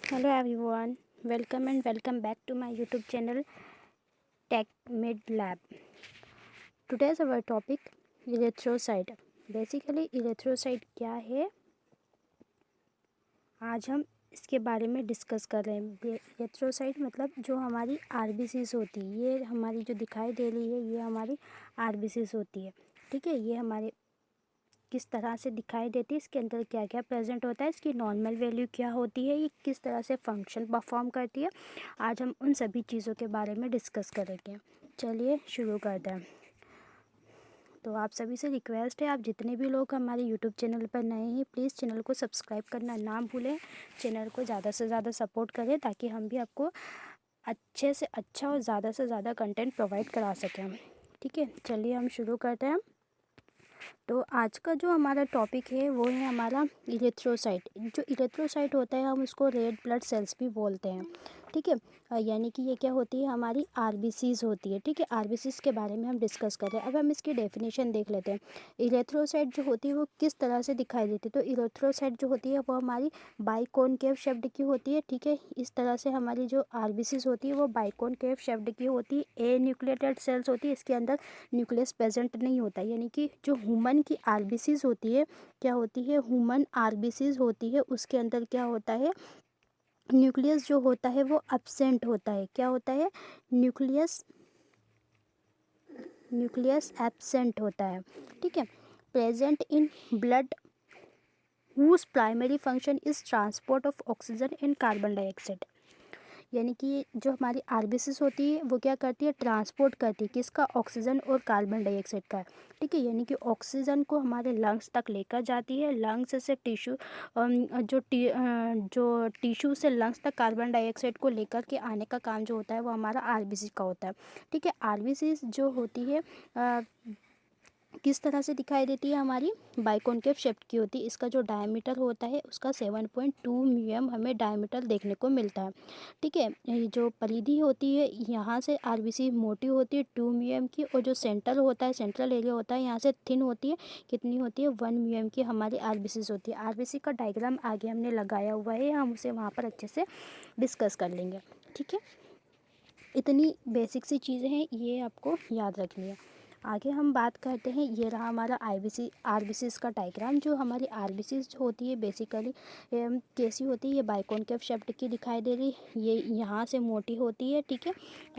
Hello everyone, welcome back to my YouTube channel Tech Mid Lab. Today's our topic erythrocyte. Basically erythrocyte क्या है, आज हम इसके बारे में डिस्कस कर रहे हैं। एरिथ्रोसाइट मतलब जो हमारी आरबीसीज होती है, ये हमारी जो दिखाई दे रही है ये हमारी आरबीसीज होती है। ठीक है, ये हमारे किस तरह से दिखाई देती है, इसके अंदर क्या क्या प्रेजेंट होता है, इसकी नॉर्मल वैल्यू क्या होती है, ये किस तरह से फंक्शन परफॉर्म करती है, आज हम उन सभी चीज़ों के बारे में डिस्कस करेंगे। चलिए शुरू करते हैं। तो आप सभी से रिक्वेस्ट है, आप जितने भी लोग हमारे यूट्यूब चैनल पर नए हैं प्लीज़ चैनल को सब्सक्राइब करना ना भूलें। चैनल को ज़्यादा से ज़्यादा सपोर्ट करें ताकि हम भी आपको अच्छे से अच्छा और ज़्यादा से ज़्यादा कंटेंट प्रोवाइड करा सकें। ठीक है, चलिए हम शुरू करते हैं। तो आज का जो हमारा टॉपिक है वो है हमारा इरेथ्रोसाइट। जो इरेथ्रोसाइट होता है हम उसको रेड ब्लड सेल्स भी बोलते हैं। ठीक है, यानी कि ये क्या होती है, हमारी आरबीसीज होती है। ठीक है, आरबीसीज के बारे में हम डिस्कस कर रहे हैं। अब हम इसकी डेफिनेशन देख लेते हैं। इरेथ्रोसाइट जो होती है वो किस तरह से दिखाई देती है। तो इरेथ्रोसाइट जो होती है वो हमारी बाइकॉनकेव शेप्ड की होती है। ठीक है, इस तरह से हमारी जो आरबीसीज होती है वो बाइकॉनकेव शेप्ड की होती है। ए न्यूक्लिएटेड सेल्स होती है, इसके अंदर न्यूक्लियस प्रेजेंट नहीं होता। यानी कि जो ह्यूमन की आरबीसीज होती है, क्या होती है, ह्यूमन आरबीसीज होती है, उसके अंदर क्या होता है, न्यूक्लियस जो होता है वो एब्सेंट होता है। क्या होता है, न्यूक्लियस न्यूक्लियस एब्सेंट होता है। ठीक है, present in blood whose primary function is transport of oxygen and carbon dioxide। यानी कि जो हमारी आरबीसीज होती है वो क्या करती है, ट्रांसपोर्ट करती है किसका, ऑक्सीजन और कार्बन डाइऑक्साइड का। ठीक है, यानी कि ऑक्सीजन को हमारे लंग्स तक लेकर जाती है, लंग्स से टिश्यू जो टिश्यू से लंग्स तक कार्बन डाइऑक्साइड को लेकर के आने का काम जो होता है वो हमारा आरबीसी का होता है। ठीक है, आरबीसीज जो होती है किस तरह से दिखाई देती है, हमारी बाइकॉनकेव शेप की होती है। इसका जो डायमीटर होता है उसका 7.2 mm हमें डायमीटर देखने को मिलता है। ठीक है, ये जो परिधि होती है यहाँ से आरबीसी मोटी होती है 2 mm की, और जो सेंट्रल होता है, सेंट्रल एरिया होता है यहाँ से थिन होती है, कितनी होती है, 1 mm की हमारी आरबीसीज होती है। आरबीसी का डायग्राम आगे हमने लगाया हुआ है, हम उसे वहाँ पर अच्छे से डिस्कस कर लेंगे। ठीक है, इतनी बेसिक सी चीज़ें हैं, ये आपको याद रखनी है। आगे हम बात करते हैं, ये रहा हमारा आरबीसीज का डायग्राम। जो हमारी आरबीसीज होती है बेसिकली कैसी होती है, ये बाइकॉनकेव शेप्ड की दिखाई दे रही, ये यहाँ से मोटी होती है। ठीक है,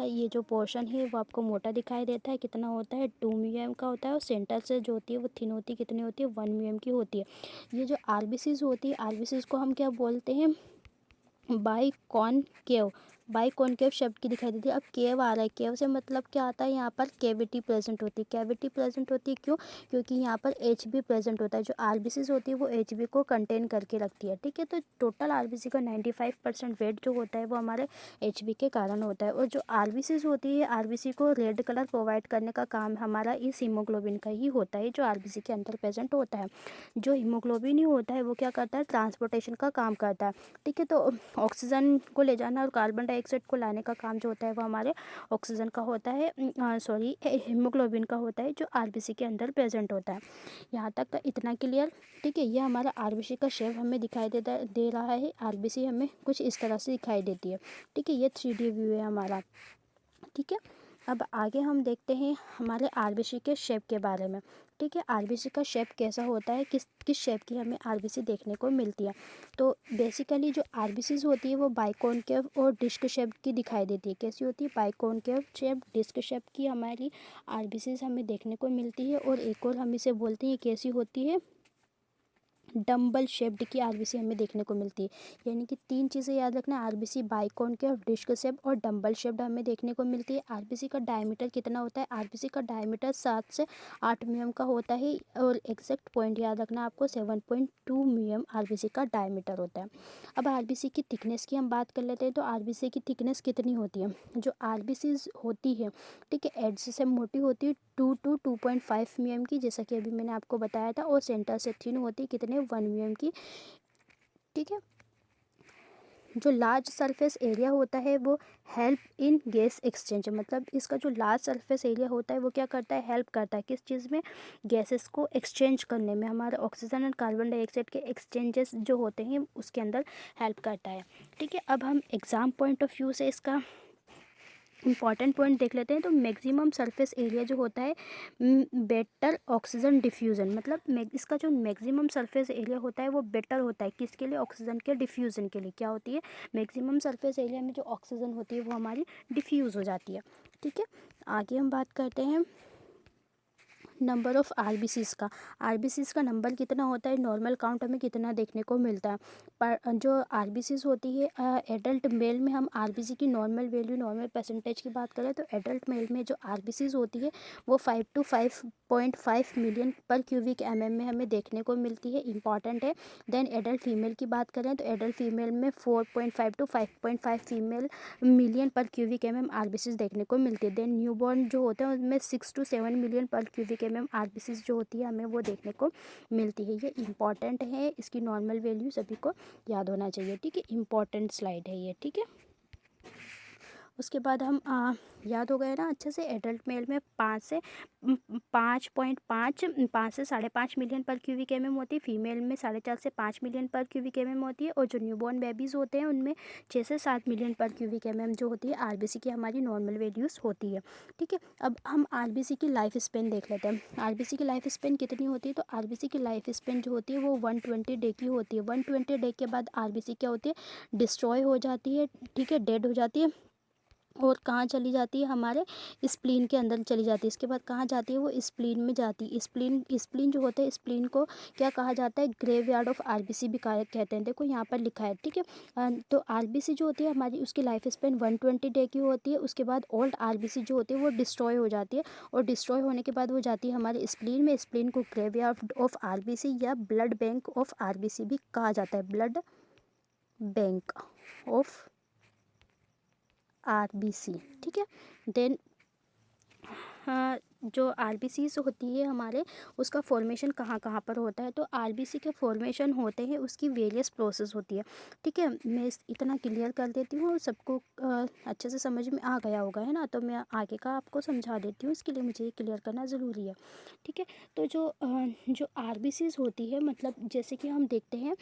ये जो पोर्शन है वो आपको मोटा दिखाई देता है, कितना होता है, 2 mm का होता है, और सेंटर से जो होती है वो थिन होती है, कितनी होती है, 1 mm की होती है। ये जो आरबीसीज होती है, आरबीसीज को हम क्या बोलते हैं, बाइकॉनकेव। बाइकॉनकेव शब्द की दिखाई देती है। अब केव आ रहा है, केव से मतलब क्या आता है, यहाँ पर कैविटी प्रेजेंट होती है। कैविटी प्रेजेंट होती है क्यों, क्योंकि यहाँ पर एच बी प्रेजेंट होता है। जो आरबीसीज होती है वो एच बी को कंटेन करके रखती है। ठीक है, तो टोटल आरबीसी का 95% वेट जो होता है वो हमारे एच बी के कारण होता है। और जो आरबीसीज होती है, आरबीसी को रेड कलर प्रोवाइड करने का काम हमारा इस हीमोग्लोबिन का ही होता है, जो आरबीसी के अंदर प्रेजेंट होता है। जो हीमोग्लोबिन ही होता है वो क्या करता है, ट्रांसपोर्टेशन का काम करता है। ठीक है, तो ऑक्सीजन को ले जाना और कार्बन डाइऑक्साइड को लाने का काम जो होता है वो हमारे ऑक्सीजन का होता है, सॉरी हीमोग्लोबिन का होता है, जो आरबीसी के अंदर प्रेजेंट होता है। यहाँ तक का इतना क्लियर। ठीक है, ये हमारा आरबीसी का शेप हमें दिखाई दे रहा है। आरबीसी हमें कुछ इस तरह से दिखाई देती है। ठीक है, ये 3D व्यू है हमारा। ठीक है, अब आगे हम देखते हैं हमारे आरबीसी के शेप के बारे में। ठीक है, आरबीसी का शेप कैसा होता है, किस किस शेप की हमें आरबीसी देखने को मिलती है। तो बेसिकली जो आरबीसीज होती है वो बाइकॉनकेव और डिस्क शेप की दिखाई देती है। कैसी होती है, बाइकॉनकेव शेप, डिस्क शेप की हमारी आरबीसीज हमें देखने को मिलती है। और एक और हम इसे बोलते हैं, कैसी होती है, डम्बल शेप्ड की आरबीसी हमें देखने को मिलती है। यानी कि 3 चीज़ें याद रखना, आरबीसी बाइकॉनकेव, डिस्क शेप और डम्बल शेप्ड हमें देखने को मिलती है। आरबीसी का डायमीटर कितना होता है, आरबीसी का डायमीटर 7 से 8 mm का होता है। और एग्जैक्ट पॉइंट याद रखना आपको, 7.2 mm आरबीसी का डायमीटर होता है। अब आरबीसी की थिकनेस की हम बात कर लेते हैं। तो आरबीसी की थिकनेस कितनी होती है, जो आरबीसीज होती है, ठीक है, एड्स से मोटी होती है 2 to 2.5 mm की, जैसा कि अभी मैंने आपको बताया था, और सेंटर से थिन होती है, कितने, 1 mm की। ठीक है, जो लार्ज सरफेस एरिया होता है वो हेल्प इन गैस एक्सचेंज, मतलब इसका जो लार्ज सरफेस एरिया होता है वो क्या करता है, हेल्प करता है किस चीज़ में, गैसेस को एक्सचेंज करने में, हमारे ऑक्सीजन और कार्बन डाइऑक्साइड के एक्सचेंजेस जो होते हैं उसके अंदर हेल्प करता है। ठीक है, अब हम एग्ज़ाम पॉइंट ऑफ व्यू से इसका इंपॉर्टेंट पॉइंट देख लेते हैं। तो मैक्सिमम सरफेस एरिया जो होता है बेटर ऑक्सीजन डिफ्यूज़न, मतलब इसका जो मैक्सिमम सरफेस एरिया होता है वो बेटर होता है किसके लिए, ऑक्सीजन के डिफ्यूज़न के लिए। क्या होती है, मैक्सिमम सरफेस एरिया में जो ऑक्सीजन होती है वो हमारी डिफ्यूज़ हो जाती है। ठीक है, आगे हम बात करते हैं नंबर ऑफ़ आरबीसीज़ का। आरबीसीज़ का नंबर कितना होता है, नॉर्मल काउंट हमें कितना देखने को मिलता है। पर जो आरबीसीज़ होती है एडल्ट मेल में, हम आरबीसी की नॉर्मल वैल्यू, नॉर्मल परसेंटेज की बात करें तो एडल्ट मेल में जो आरबीसीज़ होती है वो 5 to 5.5 मिलियन पर क्यूबिक एमएम में हमें देखने को मिलती है, इंपॉर्टेंट है। देन एडल्ट फीमेल की बात करें तो एडल्ट फीमेल में 4.5 to 5.5 फीमेल मिलियन पर क्यूबिक एमएम आरबीसीज़ देखने को मिलती है। देन न्यूबॉर्न जो होते हैं उनमें 6 to 7 मिलियन पर क्यूबिक एमएम आरबीसीज़ जो होती है हमें वो देखने को मिलती है। ये इंपॉर्टेंट है, इसकी नॉर्मल वैल्यू सभी को याद होना चाहिए। ठीक है, इंपॉर्टेंट स्लाइड है ये। ठीक है, उसके बाद हम याद हो गए ना अच्छे से, एडल्ट मेल में 5 से 5.5 मिलियन पर क्यूबिक एमएम होती है, फीमेल में 4.5 से 5 मिलियन पर क्यूबिक एमएम होती है, और जो न्यूबॉर्न बेबीज़ होते हैं उनमें 6 से 7 मिलियन पर क्यूबिक एमएम जो होती है आरबीसी की हमारी नॉर्मल वैल्यूज़ होती है। ठीक है, अब हम आरबीसी की लाइफ स्पेन देख लेते हैं। आरबीसी की लाइफ स्पेन कितनी होती है, तो आरबीसी की लाइफ स्पेन जो होती है वो 120 डे की होती है। 120 डे के बाद आरबीसी क्या होती है, डिस्ट्रॉय हो जाती है। ठीक है, डेड हो जाती है, और कहाँ चली जाती है, हमारे स्प्लीन के अंदर चली जाती है। इसके बाद कहाँ जाती है, वो स्प्लीन में जाती है। स्प्लीन जो होता है, स्प्लीन को क्या कहा जाता है, ग्रेवयार्ड ऑफ आरबीसी भी कहते हैं। देखो यहाँ पर लिखा है। ठीक है, तो आरबीसी जो होती है हमारी, उसकी लाइफ स्पेन 120 डे की होती है। उसके बाद ओल्ड आरबीसी जो होती है वो डिस्ट्रॉय हो जाती है, और डिस्ट्रॉय होने के बाद वो जाती है हमारे स्प्लीन में। स्प्लीन को ग्रेवयार्ड ऑफ आरबीसी या ब्लड बैंक ऑफ आरबीसी भी कहा जाता है, ब्लड बैंक ऑफ आरबीसी। ठीक है, देन जो आरबीसीज होती है हमारे, उसका फॉर्मेशन कहाँ कहाँ पर होता है, तो आरबीसी के फॉर्मेशन होते हैं, उसकी वेरियस प्रोसेस होती है। ठीक है, मैं इतना क्लियर कर देती हूँ, सबको अच्छे से समझ में आ गया होगा, है ना। तो मैं आगे का आपको समझा देती हूँ, इसके लिए मुझे ये क्लियर करना ज़रूरी है। ठीक है, तो जो आरबीसीज होती है, मतलब जैसे कि हम देखते हैं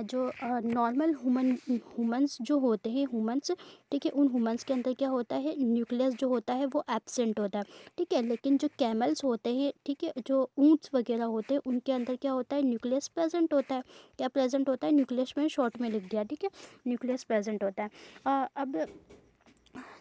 जो नॉर्मल ह्यूमन्स जो होते हैं, ह्यूमन्स, ठीक है, उन ह्यूमन्स के अंदर क्या होता है, न्यूक्लियस जो होता है वो एब्सेंट होता है। ठीक है, लेकिन जो कैमल्स होते हैं, ठीक है, जो ऊंट्स वगैरह होते हैं, उनके अंदर क्या होता है, न्यूक्लियस प्रेजेंट होता है। क्या प्रेजेंट होता है, न्यूक्लियस में शॉर्ट में लिख दिया। ठीक है, न्यूक्लियस प्रेजेंट होता है। अब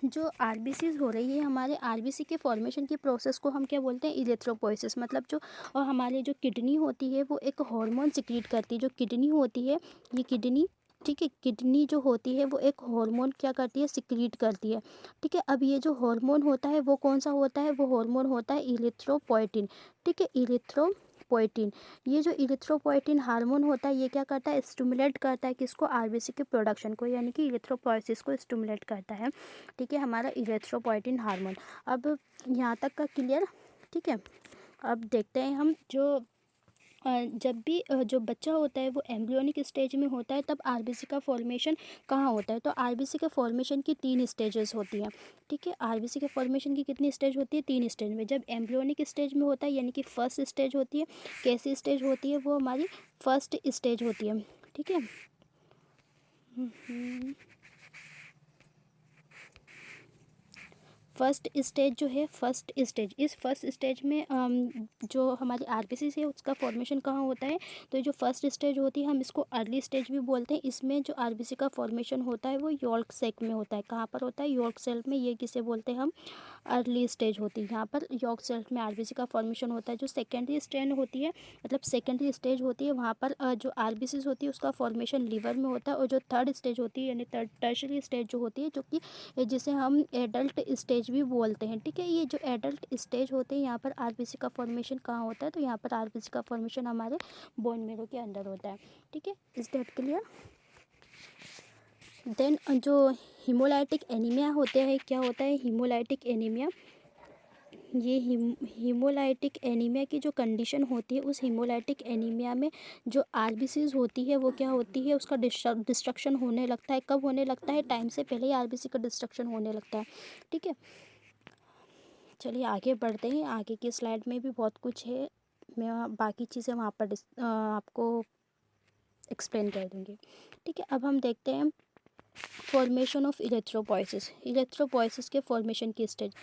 जो आरबीसीज हो रही है हमारे, आरबीसी के फॉर्मेशन की प्रोसेस को हम क्या बोलते हैं, इरेथ्रोपोइसिस। मतलब जो हमारे जो किडनी होती है वो एक हार्मोन सिक्रीट करती है। जो किडनी होती है, ये किडनी, ठीक है, किडनी जो होती है वो एक हार्मोन क्या करती है, सिक्रीट करती है। ठीक है, अब ये जो हार्मोन होता है वो कौन सा होता है, वो हार्मोन होता है इरिथ्रोपोइटिन। ठीक है, इरिथ्रोपोइटिन। ये जो इरिथ्रोपोइटिन हार्मोन होता है ये क्या करता है, स्टिमुलेट करता है किसको, आरबीसी के प्रोडक्शन को, यानी कि इरिथ्रोपोइसिस को स्टिमुलेट करता है। ठीक है, हमारा इरिथ्रोपोइटिन हार्मोन। अब यहाँ तक का क्लियर। ठीक है, अब देखते हैं हम जो जब भी जो बच्चा होता है वो एम्ब्रियोनिक स्टेज में होता है, तब आरबीसी का फॉर्मेशन कहाँ होता है, तो आरबीसी के फॉर्मेशन की 3 स्टेजेस होती हैं। ठीक है, आरबीसी के फॉर्मेशन की कितनी स्टेज होती है, 3 स्टेज में। जब एम्ब्रियोनिक स्टेज में होता है, यानी कि फर्स्ट स्टेज होती है, कैसी स्टेज होती है, वो हमारी फर्स्ट स्टेज होती है। ठीक है, फर्स्ट स्टेज जो है, फर्स्ट स्टेज, इस फर्स्ट स्टेज में जो हमारी आरबीसी है उसका फॉर्मेशन कहाँ होता है, तो ये जो फर्स्ट स्टेज होती है हम इसको अर्ली स्टेज भी बोलते हैं। इसमें जो आरबीसी का फॉर्मेशन होता है वो यॉर्क सेल में होता है। कहाँ पर होता है, यॉर्क सेल में। ये किसे बोलते हैं हम, अर्ली स्टेज होती है। यहाँ पर यॉर्क सेल में आरबीसी का फॉर्मेशन होता है। जो सेकेंडरी स्टेज होती है, मतलब सेकेंडरी स्टेज होती है, वहाँ पर जो आरबीसी होती है उसका फॉर्मेशन लीवर में होता है। और जो थर्ड स्टेज होती है, यानी टर्शरी स्टेज जो होती है, जो कि जिसे हम एडल्ट स्टेज भी बोलते हैं। ठीक है, ये जो एडल्ट स्टेज होते हैं यहाँ पर आरबीसी का फॉर्मेशन कहाँ होता है, तो यहाँ पर आरबीसी का फॉर्मेशन हमारे बोन मैरो के अंदर होता है। ठीक है, इज दैट क्लियर। देन जो हीमोलाइटिक एनीमिया होते हैं, क्या होता है हीमोलाइटिक एनीमिया, ये हीमोलाइटिक एनीमिया की जो कंडीशन होती है, उस हीमोलाइटिक एनीमिया में जो आरबीसीज होती है वो क्या होती है, उसका डिस्ट्रक्शन होने लगता है। कब होने लगता है? टाइम से पहले ही आरबीसी का डिस्ट्रक्शन होने लगता है। ठीक है, चलिए आगे बढ़ते हैं। आगे की स्लाइड में भी बहुत कुछ है, मैं बाकी चीज़ें वहाँ पर आपको एक्सप्लेन कर दूँगी। ठीक है, अब हम देखते हैं फॉर्मेशन ऑफ इलेक्ट्रोपोइसिस। इलेक्ट्रोपोइसिस के फॉर्मेशन की स्टेज।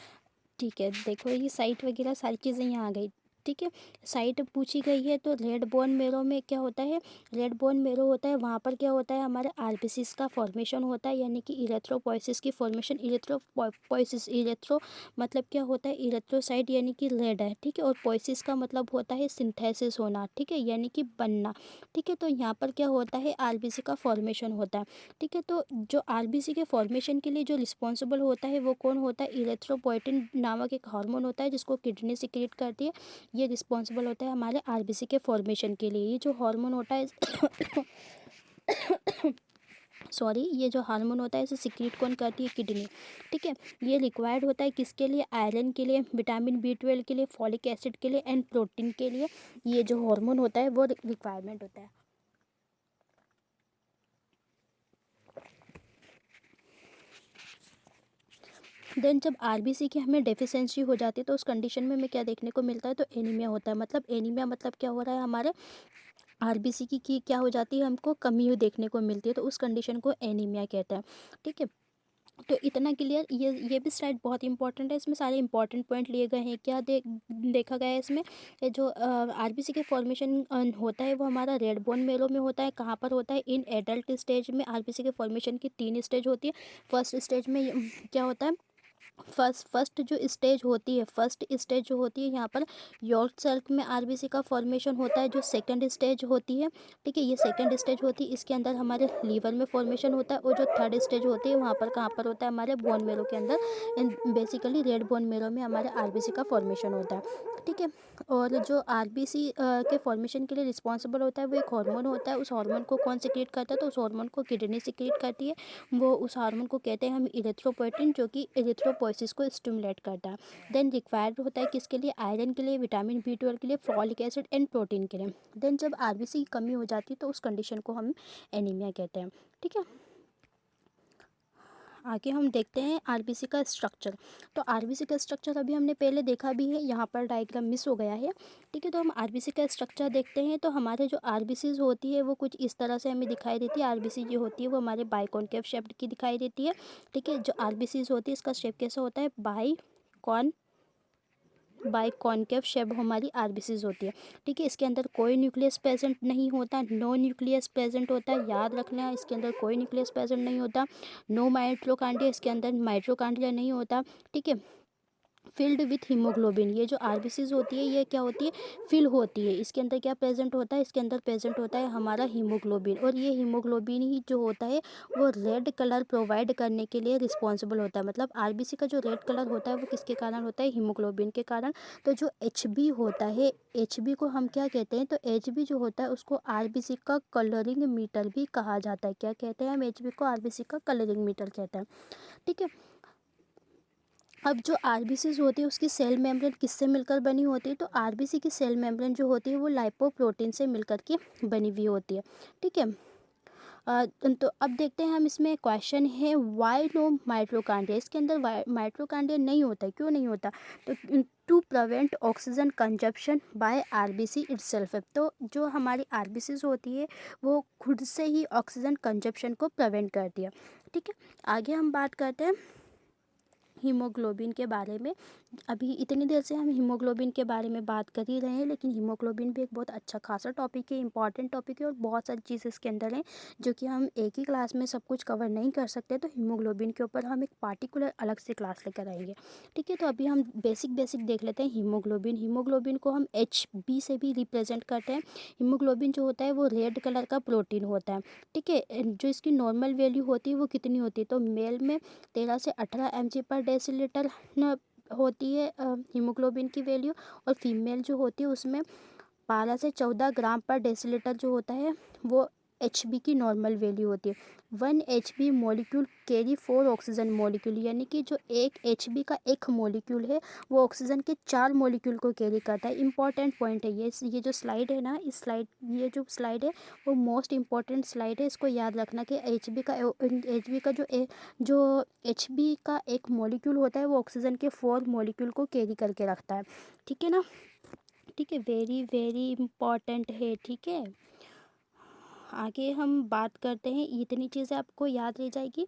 ठीक है, देखो ये साइट वगैरह सारी चीज़ें यहाँ आ गई। ठीक है, साइट पूछी गई है तो रेड बोन मेरो में क्या होता है, रेड बोन मेरो होता है, वहाँ पर क्या होता है, हमारे आरबीसीज का फॉर्मेशन होता है, यानी कि इलेक्ट्रोपोइसिस की फॉर्मेशन। इलेक्ट्रोपोइसिस, इलेक्ट्रो मतलब क्या होता है, इलेक्ट्रोसाइट यानी कि रेड है। ठीक है, और पोइसिस का मतलब होता है सिंथेसिस होना। ठीक है, यानी कि बनना। ठीक है, तो यहाँ पर क्या होता है, आरबीसी का फॉर्मेशन होता है। ठीक है, तो जो आरबीसी के फॉर्मेशन के लिए जो रिस्पॉन्सिबल होता है वो कौन होता है, इरेथ्रोपोइटिन नामक एक हार्मोन होता है जिसको किडनी सिक्रेट करती है। ये रिस्पॉन्सिबल होता है हमारे आरबीसी के फॉर्मेशन के लिए। ये जो हार्मोन होता है सॉरी, ये जो हार्मोन होता है इसे सिक्रेट कौन करती है, किडनी। ठीक है, ये रिक्वायर्ड होता है किसके लिए, आयरन के लिए, विटामिन B12 के लिए, फॉलिक एसिड के लिए एंड प्रोटीन के लिए। ये जो हार्मोन होता है वो रिक्वायरमेंट होता है। देन जब आरबीसी की हमें डेफिशिएंसी हो जाती है तो उस कंडीशन में हमें क्या देखने को मिलता है, तो एनीमिया होता है। मतलब एनीमिया मतलब क्या हो रहा है, हमारे आरबीसी की क्या हो जाती है, हमको कमी देखने को मिलती है, तो उस कंडीशन को एनीमिया कहते हैं। ठीक है, तो इतना क्लियर। ये भी स्लाइड बहुत इंपॉर्टेंट है, इसमें सारे इंपॉर्टेंट पॉइंट लिए गए हैं। क्या देखा गया है इसमें, ये जो आरबीसी के फॉर्मेशन होता है वो हमारा रेड बोन मेरो में होता है। कहाँ पर होता है, इन एडल्ट स्टेज में आरबीसी के फॉर्मेशन की 3 स्टेज होती है। फर्स्ट स्टेज में क्या होता है, फर्स्ट जो स्टेज होती है, फर्स्ट स्टेज जो होती है यहाँ पर यॉर्क सेल में आरबीसी का फॉर्मेशन होता है। जो सेकंड स्टेज होती है, ठीक है, ये सेकंड स्टेज होती है, इसके अंदर हमारे लीवर में फॉर्मेशन होता है। और जो थर्ड स्टेज होती है वहाँ पर कहाँ पर होता है, हमारे बोन मेरो के अंदर, बेसिकली रेड बोन मेरो में हमारे आरबीसी का फॉर्मेशन होता है। ठीक है, और जो आरबीसी के फॉर्मेशन के लिए रिस्पॉन्सिबल होता है वो एक हार्मोन होता है। उस हार्मोन को कौन सिक्रेट करता है, तो उस हार्मोन को किडनी सिक्रेट करती है। वो उस हार्मोन को कहते हैं हम इरेथ्रोपोइटिन, जो कि इरेथ्रोपोइसिस को स्टिमुलेट करता है। देन रिक्वायर्ड होता है किसके लिए, आयरन के लिए, विटामिन B12 के लिए, फॉलिक एसिड एंड प्रोटीन के लिए। देन जब आरबीसी की कमी हो जाती है तो उस कंडीशन को हम एनीमिया कहते हैं। ठीक है, आगे हम देखते हैं आरबीसी का स्ट्रक्चर। तो आरबीसी का स्ट्रक्चर अभी हमने पहले देखा भी है, यहाँ पर डायग्राम मिस हो गया है। ठीक है, तो हम आरबीसी का स्ट्रक्चर देखते हैं। तो हमारे जो आरबीसीज होती है वो कुछ इस तरह से हमें दिखाई देती है। आरबीसी जो होती है वो हमारे बाइकॉनकेव शेप्ड की दिखाई देती है। ठीक है, जो आरबीसीज होती है इसका शेप कैसा होता है, बाइकॉनकेव शेप हमारी आरबीसीज होती है। ठीक है, इसके अंदर कोई न्यूक्लियस प्रेजेंट नहीं होता, नो न्यूक्लियस प्रेजेंट होता है। याद रखना, इसके अंदर कोई न्यूक्लियस प्रेजेंट नहीं होता। नो माइट्रोकांड्रिया, इसके अंदर माइट्रोकांड्रिया नहीं होता। ठीक है, फिल्ड विथ हीमोग्लोबिन, ये जो आरबीसीज होती है ये क्या होती है, फिल होती है। इसके अंदर क्या प्रेजेंट होता है, इसके अंदर प्रेजेंट होता है हमारा हीमोग्लोबिन। और ये हीमोग्लोबिन ही जो होता है वो रेड कलर प्रोवाइड करने के लिए रिस्पॉन्सिबल होता है। मतलब आरबीसी का जो रेड कलर होता है वो किसके कारण होता है, हीमोग्लोबिन के कारण। तो जो एचबी होता है, एचबी को हम क्या कहते हैं, तो एचबी जो होता है उसको आरबीसी का कलरिंग मीटर भी कहा जाता है। क्या कहते हैं हम, एचबी को आरबीसी का कलरिंग मीटर कहते हैं। ठीक है, अब जो आरबीसीज होती है उसकी सेल मेम्ब्रेन किससे मिलकर बनी होती है, तो आरबीसी की सेल मेम्ब्रेन जो होती है वो लाइपोप्रोटीन से मिलकर के बनी हुई होती है। ठीक है, तो अब देखते हैं हम, इसमें क्वेश्चन है वाई नो माइट्रोकांड्रिया। इसके अंदर माइट्रोकांड्रिया नहीं होता है, क्यों नहीं होता, तो to prevent oxygen consumption by RBC itself. तो जो हमारी आरबीसीज होती है वो खुद से ही ऑक्सीजन कंजप्शन को प्रिवेंट करती है। ठीक है, आगे हम बात करते हैं हीमोग्लोबिन के बारे में। अभी इतनी देर से हम हीमोग्लोबिन के बारे में बात कर ही रहे हैं, लेकिन हीमोग्लोबिन भी एक बहुत अच्छा खासा टॉपिक है, इंपॉर्टेंट टॉपिक है, और बहुत सारी चीज़ें इसके अंदर हैं जो कि हम एक ही क्लास में सब कुछ कवर नहीं कर सकते। तो हीमोग्लोबिन के ऊपर हम एक पार्टिकुलर अलग से क्लास लेकर आएंगे। ठीक है, तो अभी हम बेसिक देख लेते हैं हीमोग्लोबिन। हीमोग्लोबिन को हम HB से भी रिप्रेजेंट करते हैं। हीमोग्लोबिन जो होता है वो रेड कलर का प्रोटीन होता है। ठीक है, जो इसकी नॉर्मल वैल्यू होती है वो कितनी होती है, तो मेल में 13 से 18 mg/dL होती है हीमोग्लोबिन की वैल्यू। और फीमेल जो होती है उसमें 12 से 14 ग्राम पर डेसीलीटर जो होता है वो HB की नॉर्मल वैल्यू होती है। 1 HB molecule carry 4 oxygen molecule, यानी कि जो एक HB का एक मॉलिक्यूल है वो ऑक्सीजन के 4 मॉलिक्यूल को कैरी करता है। इंपॉर्टेंट पॉइंट है ये जो स्लाइड है ना, ये जो स्लाइड है वो मोस्ट इंपॉर्टेंट स्लाइड है। इसको याद रखना कि HB का जो HB का एक मॉलिक्यूल होता है वो ऑक्सीजन के 4 मॉलिक्यूल को कैरी करके रखता है। ठीक है ना, ठीक है, वेरी वेरी इंपॉर्टेंट है। ठीक है, आगे हम बात करते हैं, इतनी चीज़ें आपको याद रह जाएगी।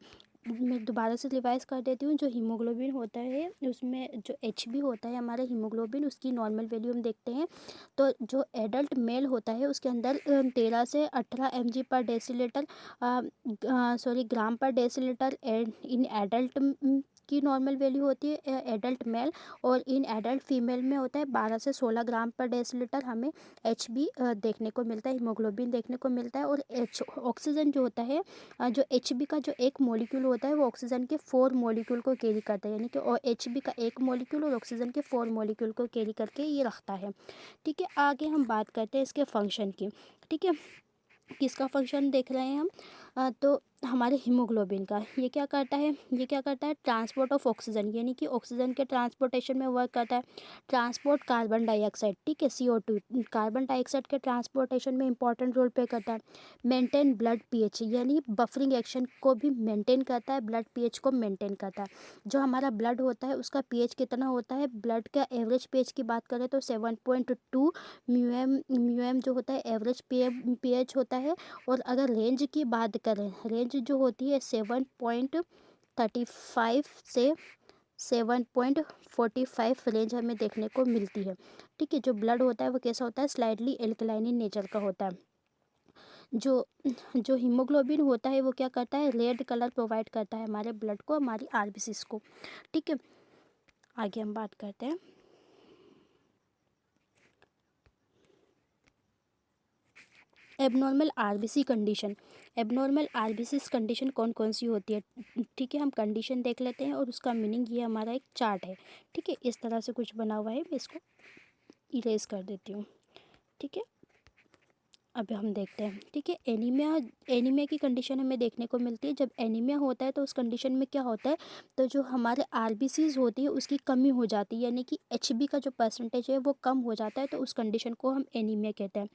मैं दोबारा से रिवाइज कर देती हूँ। जो हीमोग्लोबिन होता है उसमें जो HB होता है हमारा हीमोग्लोबिन, उसकी नॉर्मल वैल्यू हम देखते हैं। तो जो एडल्ट मेल होता है उसके अंदर 13 से 18 mg पर डेसीलीटर ग्राम पर डेसीलीटर इन एडल्ट की नॉर्मल वैल्यू होती है एडल्ट मेल, और इन एडल्ट फीमेल में होता है 12 से 16 ग्राम पर डेसीलीटर हमें HB देखने को मिलता है, हीमोग्लोबिन देखने को मिलता है। और ऑक्सीजन जो होता है जो HB का जो एक मॉलिक्यूल होता है वो ऑक्सीजन के 4 मॉलिक्यूल को कैरी करता है, यानी कि और HB का एक मॉलिक्यूल और ऑक्सीजन के 4 मॉलिक्यूल को कैरी करके ये रखता है। ठीक है, आगे हम बात करते हैं इसके फंक्शन की। ठीक है, किसका फंक्शन देख रहे हैं हम, तो हमारे हीमोग्लोबिन का। ये क्या करता है ट्रांसपोर्ट ऑफ ऑक्सीजन, यानी कि ऑक्सीजन के ट्रांसपोर्टेशन में वर्क करता है। ट्रांसपोर्ट कार्बन डाइऑक्साइड, ठीक है, CO2 कार्बन डाइऑक्साइड के ट्रांसपोर्टेशन में इंपॉर्टेंट रोल प्ले करता है। मेंटेन ब्लड पीएच, यानी बफरिंग एक्शन को भी मेंटेन करता है, ब्लड पीएच को मेंटेन करता है। जो हमारा ब्लड होता है उसका पीएच कितना होता है, ब्लड का एवरेज पीएच की बात करें तो 7.2 म्यूएम जो होता है एवरेज पीएच होता है। और अगर रेंज की बात करें, रेंज जो होती है 7.35 से 7.45 रेंज हमें देखने को मिलती है। ठीक है, जो ब्लड होता है वो कैसा होता है, स्लाइडली एल्कलाइन इन नेचर का होता है। जो जो हीमोग्लोबिन होता है वो क्या करता है, रेड कलर प्रोवाइड करता है हमारे ब्लड को, हमारी RBCs को। ठीक है, आगे हम बात करते हैं। Abnormal RBC condition, abnormal RBCs condition कौन कौन सी होती है। ठीक है, हम कंडीशन देख लेते हैं और उसका मीनिंग ये हमारा एक चार्ट है। ठीक है, इस तरह से कुछ बना हुआ है, मैं इसको इरेज कर देती हूँ। ठीक है, अब हम देखते हैं। ठीक है, एनीमिया की कंडीशन हमें देखने को मिलती है। जब एनीमिया होता है तो उस कंडीशन में क्या होता है, तो जो हमारे RBCs होती है उसकी कमी हो जाती है, यानी कि HB का जो परसेंटेज है वो कम हो जाता है, तो उस कंडीशन को हम एनीमिया कहते हैं।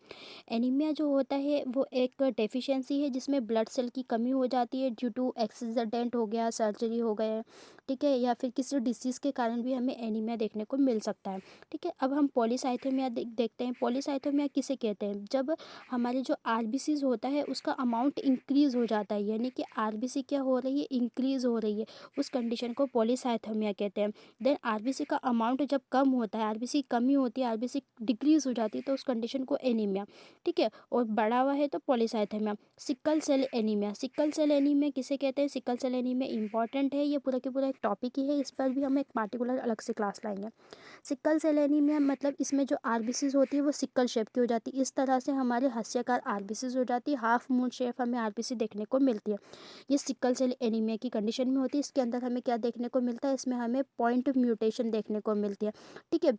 एनीमिया जो होता है वो एक डेफिशिएंसी है जिसमें ब्लड सेल की कमी हो जाती है ड्यू टू एक्सीडेंट हो गया, सर्जरी हो गया, ठीक है, या फिर किसी डिसीज़ के कारण भी हमें एनीमिया देखने को मिल सकता है। ठीक है, अब हम पॉलीसाइथेमिया देखते हैं। पॉलीसाइथेमिया किसे कहते हैं, जब हमारे जो RBCs होता है उसका अमाउंट इंक्रीज़ हो जाता है, यानी कि RBC क्या हो रही है, इंक्रीज़ हो रही है, उस कंडीशन को पॉलीसाइथेमिया कहते हैं। देन RBC का अमाउंट जब कम होता है, RBC कमी होती है, RBC डिक्रीज़ हो जाती है, तो उस कंडीशन को एनीमिया। ठीक है, और बढ़ा हुआ है तो polycythaemia. Sickle cell anaemia, sickle cell anaemia किसे कहते हैं, सिकल सेल एनीमिया इंपॉर्टेंट है, ये पूरा के पूरा एक टॉपिक ही है, इस पर भी हम एक पार्टिकुलर अलग से क्लास लाएंगे। सिकल सेल एनीमिया मतलब इसमें जो RBCs होती है वो सिकल शेप की हो जाती है, इस तरह से हमारे हास्याकार RBCs हो जाती है, हाफ मून शेप हमें RBC देखने को मिलती है। ये सिकल सेल एनीमिया की कंडीशन में होती है। इसके अंदर हमें क्या देखने को मिलता है, इसमें हमें पॉइंट म्यूटेशन देखने को मिलती है। ठीक है,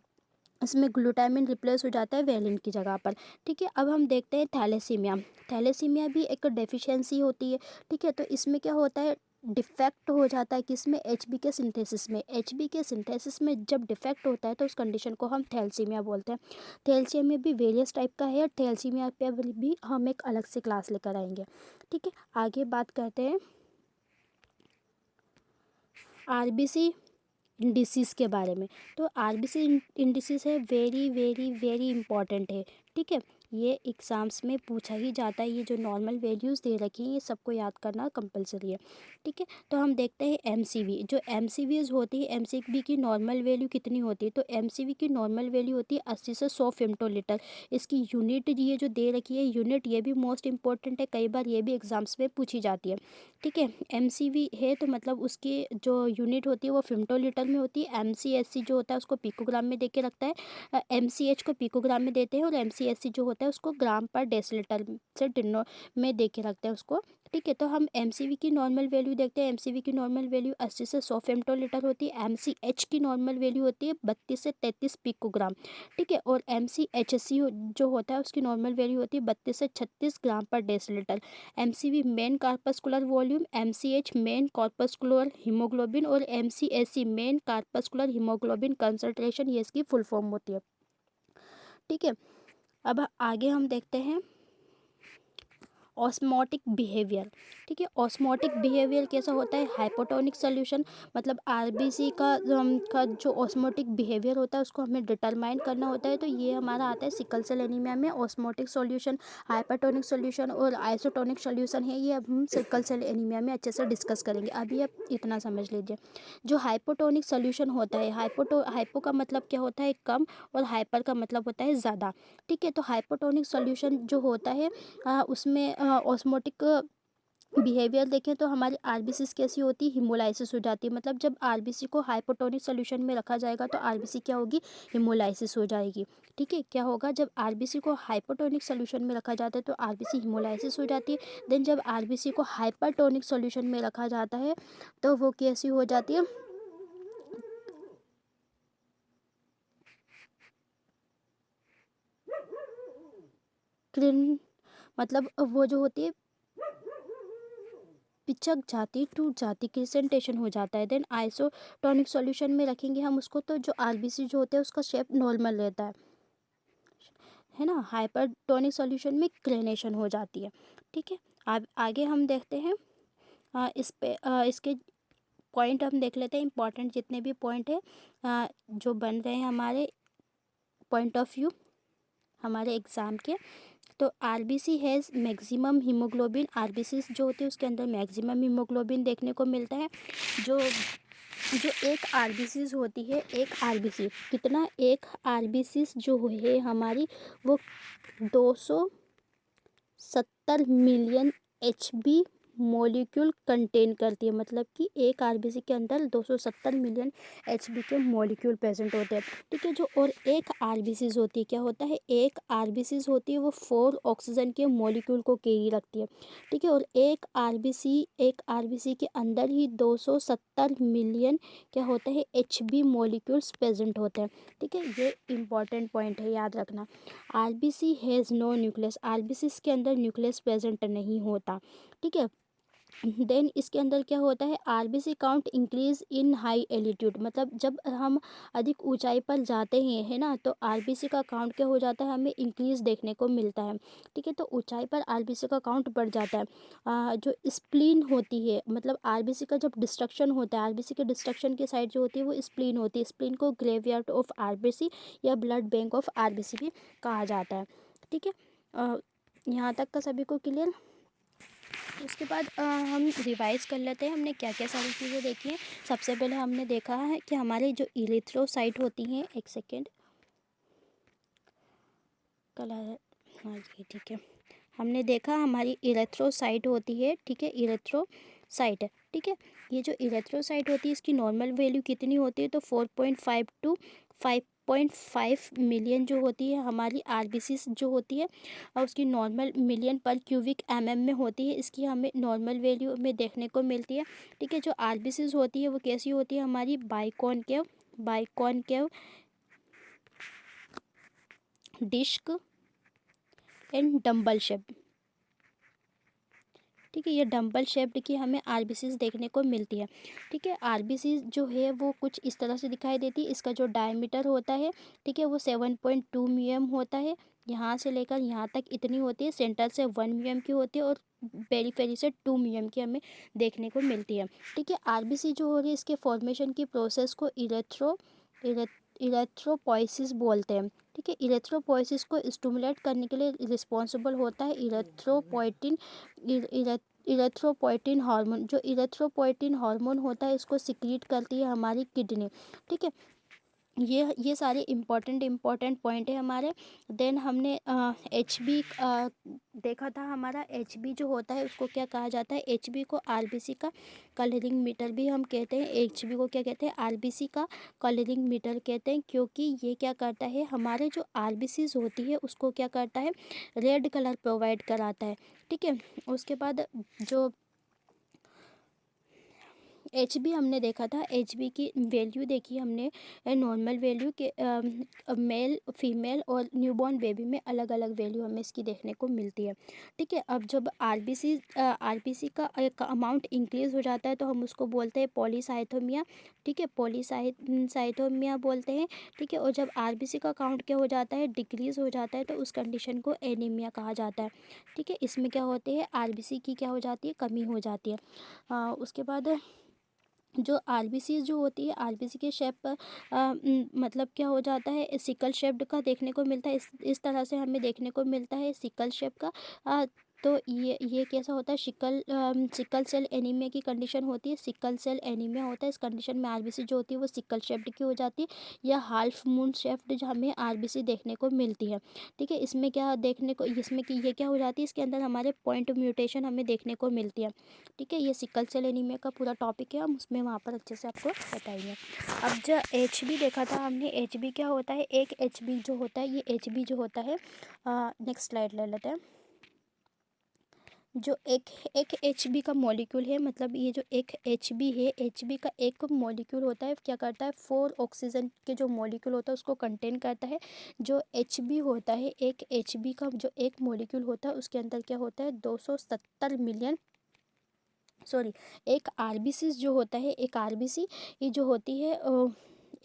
इसमें ग्लूटामिन रिप्लेस हो जाता है वेलिन की जगह पर। ठीक है, अब हम देखते हैं थैलेसीमिया। थैलेसीमिया भी एक डेफिशिएंसी होती है। ठीक है, तो इसमें क्या होता है, डिफेक्ट हो जाता है किसमें, HB के सिंथेसिस में। HB के सिंथेसिस में जब डिफेक्ट होता है तो उस कंडीशन को हम थैलेसीमिया बोलते हैं। थैलेसीमिया भी वेरियस टाइप का है, थैलेसीमिया पे भी हम एक अलग से क्लास लेकर आएंगे। ठीक है, आगे बात करते हैं RBC इंडिसेस के बारे में। तो RBC इंडिसेस है वेरी वेरी वेरी इंपॉर्टेंट है। ठीक है, ये एग्ज़ाम्स में पूछा ही जाता है, ये जो नॉर्मल वैल्यूज़ दे रखी हैं ये सबको याद करना कंपलसरी है। ठीक है, तो हम देखते हैं MCV। जो MCVs होती है, MCV की नॉर्मल वैल्यू कितनी होती है, तो MCV की नॉर्मल वैल्यू होती है 80 से 100 फेमटोलीटर। इसकी यूनिट ये जो दे रखी है यूनिट, ये भी मोस्ट इंपॉर्टेंट है, कई बार ये भी एग्ज़ाम्स में पूछी जाती है। ठीक है, MCV है तो मतलब उसकी जो यूनिट होती है वो फेमटोलीटर में होती है। MCSC जो होता है उसको पिकोग्राम में दे के रखता है, MCH को पिकोग्राम में देते हैं, और MCSC जो होता होता है उसको ग्राम पर डेसीलीटर से डिनो में दे के रखते हैं उसको, ठीक है। तो हम एमसीवी की नॉर्मल वैल्यू देखते हैं। एमसीवी की नॉर्मल वैल्यू 80 से 100 फेम्टोलीटर होती है। एमसीएच की नॉर्मल वैल्यू होती है 32 से 33 पिकोग्राम, ठीक है। और एमसीएचसी जो होता है उसकी नॉर्मल वैल्यू होती है 32 से 36 ग्राम पर decilitre. MCV mean corpuscular volume, MCH mean corpuscular haemoglobin और MCHC mean corpuscular haemoglobin concentration, ये इसकी फुल फॉर्म होती है, ठीक है। अब आगे हम देखते हैं ऑस्मोटिक बिहेवियर, ठीक है। ऑस्मोटिक बिहेवियर कैसा होता है? हाइपोटोनिक सॉल्यूशन, मतलब आरबीसी का जो ऑस्मोटिक बिहेवियर होता है उसको हमें डिटरमाइन करना होता है। तो ये हमारा आता है सिकल सेल एनीमिया में। ऑस्मोटिक सॉल्यूशन, हाइपोटोनिक सॉल्यूशन और आइसोटोनिक सॉल्यूशन है, ये अब हम सिकल सेल एनीमिया में अच्छे से डिस्कस करेंगे। अभी आप इतना समझ लीजिए। जो हाइपोटोनिक सॉल्यूशन होता है, हाइपो का मतलब क्या होता है? कम, और हाइपर का मतलब होता है ज़्यादा, ठीक है। तो हाइपोटोनिक सॉल्यूशन जो होता है उसमें ऑस्मोटिक बिहेवियर देखें तो हमारी आरबीसी कैसी होती है? हिमोलाइसिस हो जाती है। मतलब जब आरबीसी को हाइपोटोनिक सॉल्यूशन में रखा जाएगा तो आरबीसी क्या होगी? हिमोलाइसिस हो जाएगी, ठीक है। क्या होगा? जब आरबीसी को हाइपोटोनिक सॉल्यूशन में रखा जाता है तो आरबीसी हिमोलाइसिस हो जाती है। देन जब आरबीसी को हाइपरटोनिक सॉल्यूशन में रखा जाता है तो वो कैसी हो जाती है? क्लिन, मतलब वो जो होती है पिचक जाती, टूट जाती, क्रिसेंटेशन हो जाता है। देन आइसोटोनिक सॉल्यूशन में रखेंगे हम उसको तो जो आरबीसी जो होते हैं उसका शेप नॉर्मल रहता है ना। हाइपरटोनिक सॉल्यूशन में क्लेनेशन हो जाती है, ठीक है। अब आगे हम देखते हैं इस पे इसके पॉइंट हम देख लेते हैं। इंपॉर्टेंट जितने भी पॉइंट है जो बन रहे हैं हमारे पॉइंट ऑफ व्यू हमारे एग्ज़ाम के। तो RBC has maximum haemoglobin, RBC जो होती है उसके अंदर मैक्सिमम हीमोग्लोबिन देखने को मिलता है। जो जो एक आरबीसी होती है, एक आरबीसी कितना, एक आरबीसी जो है हमारी वो 270 मिलियन एचबी मॉलिक्यूल कंटेन करती है। मतलब कि एक आरबीसी के अंदर 270 मिलियन एचबी के मॉलिक्यूल प्रेजेंट होते हैं, ठीक है। जो और एक आरबीसी होती है, क्या होता है? एक आरबीसी होती है वो 4 ऑक्सीजन के मॉलिक्यूल को कैरी रखती है, ठीक है। और एक आरबीसी के अंदर ही 270 मिलियन क्या होता है? एचबी मॉलिक्यूल्स प्रेजेंट होते हैं, ठीक है। ये इंपॉर्टेंट पॉइंट है, याद रखना। RBC has no nucleus, RBC के अंदर न्यूक्लियस प्रेजेंट नहीं होता, ठीक है। देन इसके अंदर क्या होता है? RBC count increase in high altitude, मतलब जब हम अधिक ऊंचाई पर जाते हैं, है ना, तो आरबीसी का काउंट क्या हो जाता है? हमें इंक्रीज देखने को मिलता है, ठीक है। तो ऊंचाई पर आरबीसी का काउंट बढ़ जाता है। जो स्प्लीन होती है, मतलब आरबीसी का जब डिस्ट्रक्शन होता है, आरबीसी के डिस्ट्रक्शन की साइड जो होती है वो स्प्लीन होती है। स्प्लीन को ग्रेवयार्ड ऑफ आरबीसी या ब्लड बैंक ऑफ आरबीसी भी कहा जाता है, ठीक है। यहाँ तक का सभी को क्लियर? उसके बाद हम रिवाइज कर लेते हैं हमने क्या क्या सारी चीज़ें देखी हैं। सबसे पहले हमने देखा है कि हमारे जो इरिथ्रोसाइट होती हैं, एक सेकेंड कलर, हाँ ये ठीक है। हमने देखा हमारी इरेथ्रोसाइट होती है, ठीक है, इरेथ्रोसाइट, ठीक है। ये जो इरेथ्रोसाइट होती है इसकी नॉर्मल वैल्यू कितनी होती है? तो 4.5 टू 5.5 मिलियन जो होती है हमारी आरबीसी जो होती है, और उसकी नॉर्मल मिलियन पर क्यूबिक एमएम में होती है। इसकी हमें नॉर्मल वैल्यू में देखने को मिलती है, ठीक है। जो आरबीसी होती है वो कैसी होती है? हमारी biconcave disc and dumbbell shape, ठीक है। ये डंबल शेप्ड की हमें आरबीसी देखने को मिलती है, ठीक है। आरबीसी जो है वो कुछ इस तरह से दिखाई देती है। इसका जो डायमीटर होता है, ठीक है, वो 7.2 mm होता है। यहाँ से लेकर यहाँ तक इतनी होती है। सेंटर से 1 mm की होती है और पेरीफेरी से 2 mm की हमें देखने को मिलती है, ठीक है। आरबीसी जो हो रही है इसके फॉर्मेशन की प्रोसेस को इरेथ्रोपोइसिस बोलते हैं, ठीक है। इरेथ्रोपोइसिस को स्टिमुलेट करने के लिए रिस्पॉन्सिबल होता है इरेथ्रोपोइटिन हार्मोन। जो इरेथ्रोपोइटिन हार्मोन होता है इसको सिक्रीट करती है हमारी किडनी, ठीक है। ये सारे इम्पोर्टेंट पॉइंट है हमारे। देन हमने एचबी देखा था। हमारा एचबी जो होता है उसको क्या कहा जाता है, एचबी को आरबीसी का कलरिंग मीटर भी हम कहते हैं। एचबी को क्या कहते हैं, आरबीसी का कलरिंग मीटर कहते हैं, क्योंकि ये क्या करता है, हमारे जो आरबीसीज होती है उसको क्या करता है, रेड कलर प्रोवाइड कराता है। ठीक है, उसके बाद जो एच बी हमने देखा था, एच बी की वैल्यू देखी हमने, नॉर्मल वैल्यू के मेल फीमेल और न्यूबॉर्न बेबी में अलग अलग वैल्यू हमें इसकी देखने को मिलती है। ठीक है, अब जब आरबीसी का एक अमाउंट इंक्रीज हो जाता है तो हम उसको बोलते हैं पॉलीसाइथोमिया। ठीक है, पॉलीसाइथोमिया बोलते हैं। ठीक है, और जब आरबीसी का काउंट क्या हो जाता है, डिक्रीज हो जाता है, तो उस कंडीशन को एनीमिया कहा जाता है। ठीक है, इसमें क्या होते हैं, आरबीसी की क्या हो जाती है, कमी हो जाती है। उसके बाद जो आरबीसी जो होती है, आरबीसी के शेप पर मतलब क्या हो जाता है, सिकल शेप्ड का देखने को मिलता है। इस तरह से हमें देखने को मिलता है सिकल शेप का। तो ये कैसा होता है, सिकल सेल एनीमिया की कंडीशन होती है। सिकल सेल एनीमिया होता है, इस कंडीशन में आरबीसी जो होती है वो सिकल शेप्ड की हो जाती है, या हाल्फ मून शेप्ड जो हमें आरबीसी देखने को मिलती है। ठीक है, इसमें क्या देखने को, इसमें कि ये क्या हो जाती है, इसके अंदर हमारे पॉइंट म्यूटेशन हमें देखने को मिलती है। ठीक है, ये सिकल सेल एनीमिया का पूरा टॉपिक है, हम उसमें वहाँ पर अच्छे से आपको बताएंगे। अब जो एच बी देखा था हमने, एच बी क्या होता है, एक एच बी जो होता है, ये एच बी जो होता है, नेक्स्ट स्लाइड ले लेते हैं। जो एक एच बी का मॉलिक्यूल है, मतलब ये जो एक एच बी है, एच बी का एक मॉलिक्यूल होता है, क्या करता है, 4 ऑक्सीजन के जो मॉलिक्यूल होता है उसको कंटेन करता है। जो एच बी होता है, एक एच बी का जो एक मॉलिक्यूल होता है उसके अंदर क्या होता है, 270 मिलियन, सॉरी, एक आरबीसी जो होता है, एक आरबीसी ये जो होती है,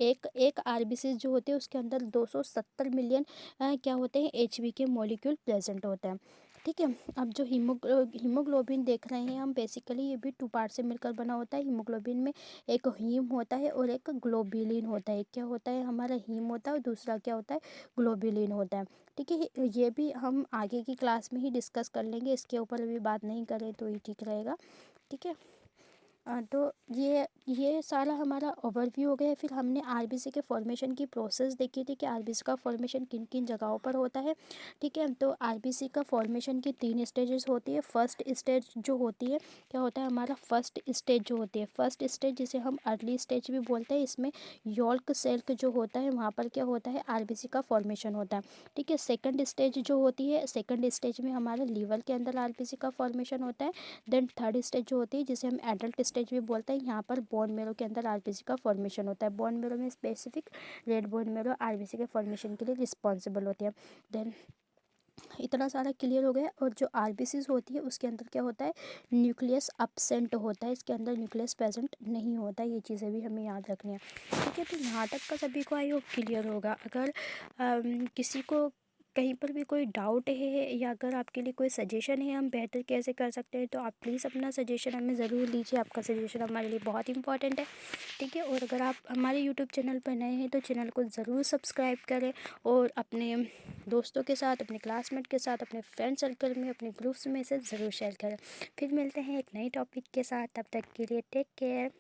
एक एक आरबीसी जो होते हैं उसके अंदर 270 मिलियन क्या होते हैं, एचबी के मॉलिक्यूल प्रेजेंट होते हैं। ठीक है, अब जो हीमोग्लोबिन देख रहे हैं हम, बेसिकली ये भी 2 पार्ट से मिलकर बना होता है। हीमोग्लोबिन में एक हीम होता है और एक ग्लोबुलिन होता है। क्या होता है, हमारा हीम होता है और दूसरा क्या होता है, ग्लोबुलिन होता है। ठीक है, ये भी हम आगे की क्लास में ही डिस्कस कर लेंगे, इसके ऊपर अभी बात नहीं करें तो ये ठीक रहेगा। ठीक है, तो ये सारा हमारा ओवरव्यू हो गया। फिर हमने आरबीसी के फॉर्मेशन की प्रोसेस देखी थी कि आरबीसी का फॉर्मेशन किन किन जगहों पर होता है। ठीक है, तो आरबीसी का फॉर्मेशन की 3 स्टेजेस होती है। फर्स्ट स्टेज जो होती है, क्या होता है, हमारा फर्स्ट स्टेज जो होती है, फर्स्ट स्टेज जिसे हम अर्ली स्टेज भी बोलते हैं, इसमें यॉल्क सेल जो होता है वहाँ पर क्या होता है, आरबीसी का फॉर्मेशन होता है। ठीक है, सेकंड स्टेज जो होती है, सेकंड स्टेज में हमारे लीवर के अंदर आरबीसी का फॉर्मेशन होता है। देन थर्ड स्टेज जो होती है जिसे हम एडल्ट स्टेज भी बोलते हैं, यहाँ पर बोन मेरो के अंदर आरबीसी का फॉर्मेशन होता है। बोन मेरो में specific red bone marrow RBC के फॉर्मेशन के लिए रिस्पॉन्सिबल होती है। देन इतना सारा क्लियर हो गया। और जो आरबीसीज होती है उसके अंदर क्या होता है, न्यूक्लियस अपसेंट होता है, इसके अंदर न्यूक्लियस प्रेजेंट नहीं होता है। ये चीज़ें भी हमें याद रखनी है। ठीक है, तो यहाँ तक का सभी को आई होप क्लियर होगा। अगर किसी को कहीं पर भी कोई डाउट है या अगर आपके लिए कोई सजेशन है हम बेहतर कैसे कर सकते हैं, तो आप प्लीज़ अपना सजेशन हमें ज़रूर दीजिए। आपका सजेशन हमारे लिए बहुत इंपॉर्टेंट है। ठीक है, और अगर आप हमारे यूट्यूब चैनल पर नए हैं तो चैनल को ज़रूर सब्सक्राइब करें और अपने दोस्तों के साथ, अपने क्लासमेट के साथ, अपने फ्रेंड सर्कल में, अपने ग्रुप्स में से ज़रूर शेयर करें। फिर मिलते हैं एक नई टॉपिक के साथ, तब तक के लिए टेक केयर।